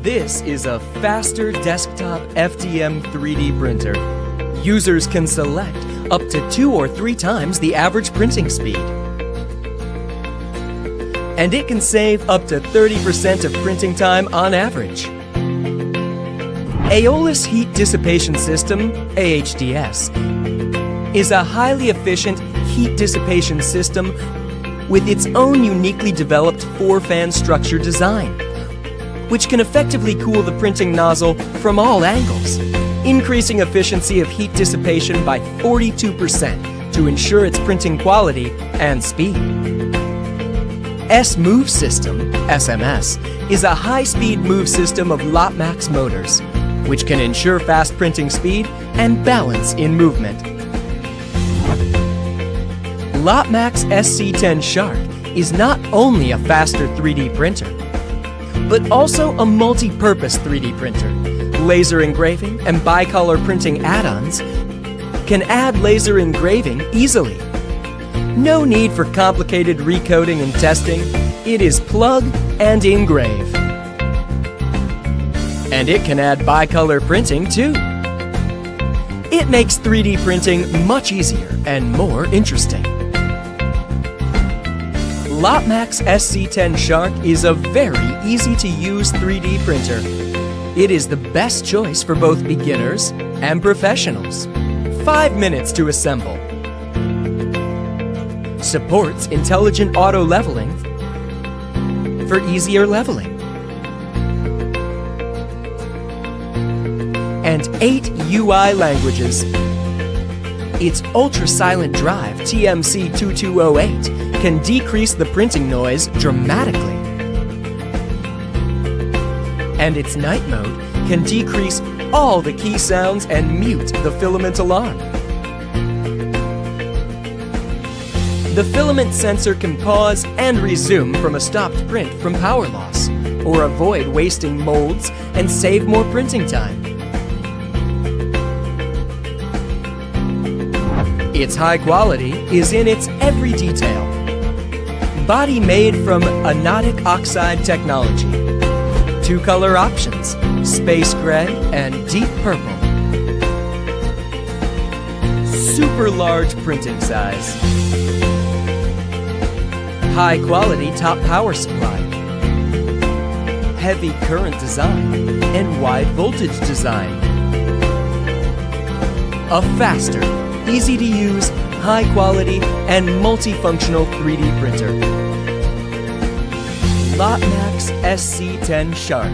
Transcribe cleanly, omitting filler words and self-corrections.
This is a faster desktop FDM 3D printer. Users can select up to 2 or 3 times the average printing speed. And it can save up to 30% of printing time on average. Aeolus Heat Dissipation System, AHDS, is a highly efficient heat dissipation system with its own uniquely developed 4-fan structure design, which can effectively cool the printing nozzle from all angles, increasing efficiency of heat dissipation by 42% to ensure its printing quality and speed. S-Move System, SMS, is a high-speed move system of LOTMAXX motors, which can ensure fast printing speed and balance in movement. LOTMAXX SC-10 Shark is not only a faster 3D printer, but also a multi-purpose 3D printer. Laser engraving and bicolor printing add-ons can add laser engraving easily. No need for complicated recoding and testing. It is plug and engrave. And it can add bicolor printing too. It makes 3D printing much easier and more interesting. LOTMAXX SC-10 Shark is a very easy-to-use 3D printer. It is the best choice for both beginners and professionals. 5 minutes to assemble. Supports intelligent auto leveling for easier leveling. And 8 UI languages. Its ultra-silent drive TMC2208 can decrease the printing noise dramatically. And its night mode can decrease all the key sounds and mute the filament alarm. The filament sensor can pause and resume from a stopped print from power loss, or avoid wasting molds and save more printing time. Its high quality is in its every detail. Body made from anodic oxide technology. 2 color options, space gray and deep purple. Super large printing size. High quality top power supply. Heavy current design and wide voltage design. A faster, easy to use, high quality and multifunctional 3D printer. LOTMAXX SC-10 Shark.